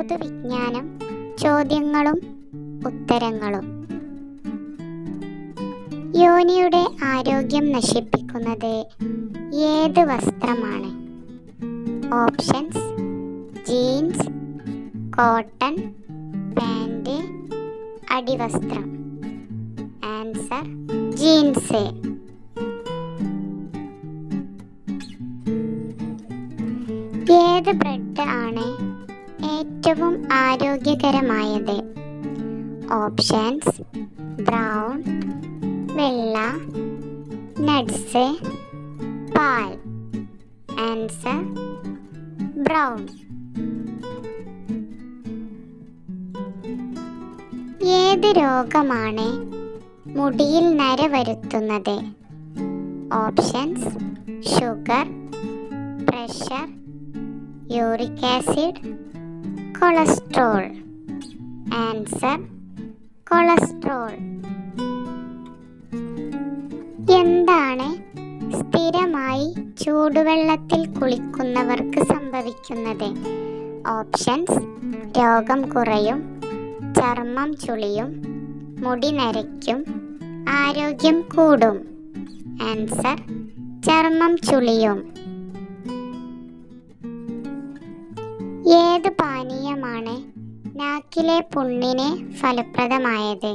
പൊതുവിജ്ഞാനം, ചോദ്യങ്ങളും ഉത്തരങ്ങളും. യോനിയുടെ ആരോഗ്യം നശിപ്പിക്കുന്നത് ഏത് വസ്ത്രമാണ്? ഓപ്ഷൻസ്: ജീൻസ്, കോട്ടൺ, പാൻറ്, അടിവസ്ത്രം. Answer: jeans. ഏത് ബ്രെഡ് ആണ് ഏറ്റവും ആരോഗ്യകരമായത്? ഓപ്ഷൻസ്: ബ്രൗൺ, വെള്ള, നട്ട്സ്, പാൽ. Answer: brown. ഏത് രോഗമാണ് മുടിയിൽ നര വരുത്തുന്നത്? Options: sugar, pressure, uric acid, cholesterol. Answer: cholesterol. എന്താണ് സ്ഥിരമായി ചൂടുവെള്ളത്തിൽ കുളിക്കുന്നവർക്ക് സംഭവിക്കുന്നത്? ഓപ്ഷൻസ്: രോഗം കുറയും, ചർമ്മം ചുളിയും, മുടി നരയ്ക്കും, ആരോഗ്യം കൂടും. ആൻസർ: ചർമ്മം ചുളിയും. ഏത് പാനീയമാണ് നാക്കിലെ പുണ്ണിന് ഫലപ്രദമായത്?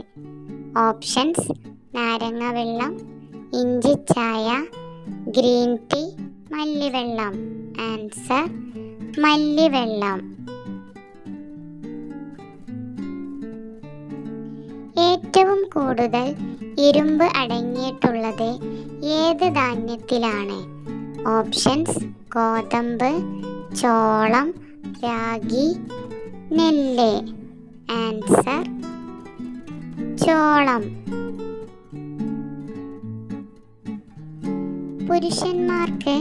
ഓപ്ഷൻസ്: നാരങ്ങ വെള്ളം, ഇഞ്ചി ചായ, ഗ്രീൻ ടീ, മല്ലിവെള്ളം. ആൻസർ: മല്ലിവെള്ളം. ഏറ്റവും കൂടുതൽ ഇരുമ്പ് അടങ്ങിയിട്ടുള്ളത് ഏത് ധാന്യത്തിലാണ്? ഓപ്ഷൻസ്: ഗോതമ്പ്, ചോളം, രാഗി, നെല്ല്. ആൻസർ: ചോളം. പുരുഷന്മാർക്ക്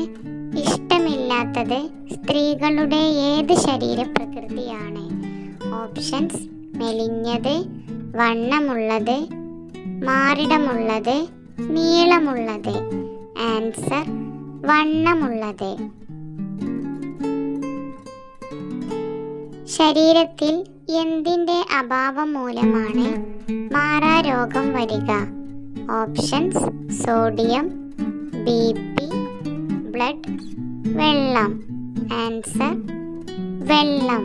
ഇഷ്ടമില്ലാത്തത് സ്ത്രീകളുടെ ഏത് ശരീരപ്രകൃതിയാണ്? ഓപ്ഷൻസ്: മെലിഞ്ഞത്, വണ്ണമുള്ളത്, മാറിടമുള്ളത്, നീളമുള്ളത്. ആൻസർ: വണ്ണമുള്ളത്. ശരീരത്തിൽ എന്തിൻ്റെ അഭാവം മൂലമാണ് മാറാരോഗം വരിക? ഓപ്ഷൻസ്: സോഡിയം, BP, ബ്ലഡ്, വെള്ളം. ആൻസർ: വെള്ളം.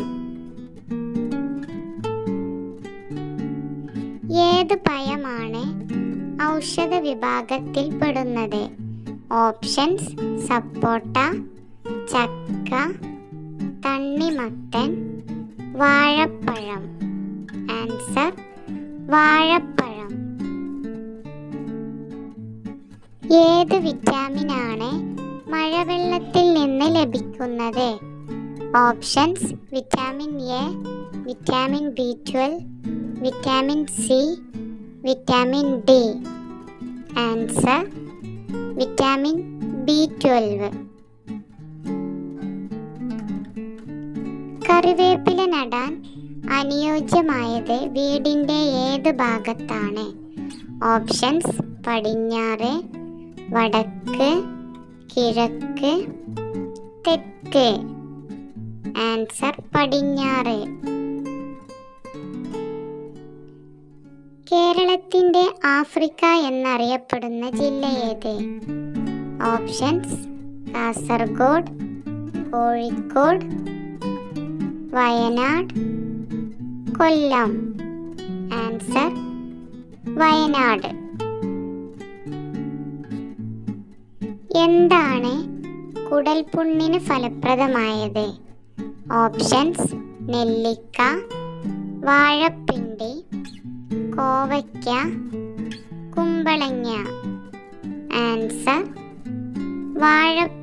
ഏത് പഴമാണ് ഔഷധ വിഭാഗത്തിൽ പെടുന്നത്? ഓപ്ഷൻസ്: സപ്പോട്ട, ചക്ക, തണ്ണിമത്തൻ, വാഴപ്പഴം. ആൻസർ: വാഴപ്പഴം. ഏത് വിറ്റാമിനാണ് മഴവെള്ളത്തിൽ നിന്ന് ലഭിക്കുന്നത്? Options: vitamin A, vitamin B12, vitamin C, vitamin D. Answer: vitamin B12. കറിവേപ്പില നടാൻ അനുയോജ്യമായത് വീടിൻ്റെ ഏത് ഭാഗത്താണ്? ഓപ്ഷൻസ്: പടിഞ്ഞാറ്, വടക്ക്, കിഴക്ക്, തെക്ക്. ആൻസർ: പടിഞ്ഞാറ്. കേരളത്തിൻ്റെ ആഫ്രിക്ക എന്നറിയപ്പെടുന്ന ജില്ല ഏത്? ഓപ്ഷൻസ്: കാസർഗോഡ്, കോഴിക്കോട്, വയനാട്, കൊല്ലം. ആൻസർ: വയനാട്. എന്താണ് കുടൽപുണ്ണിന് ഫലപ്രദമായത്? ഓപ്ഷൻസ്: നെല്ലിക്ക, വാഴപ്പിണ്ടി, കോവയ്ക്ക, കുമ്പളങ്ങ. ആൻസർ: വാഴപ്പിണ്ടി.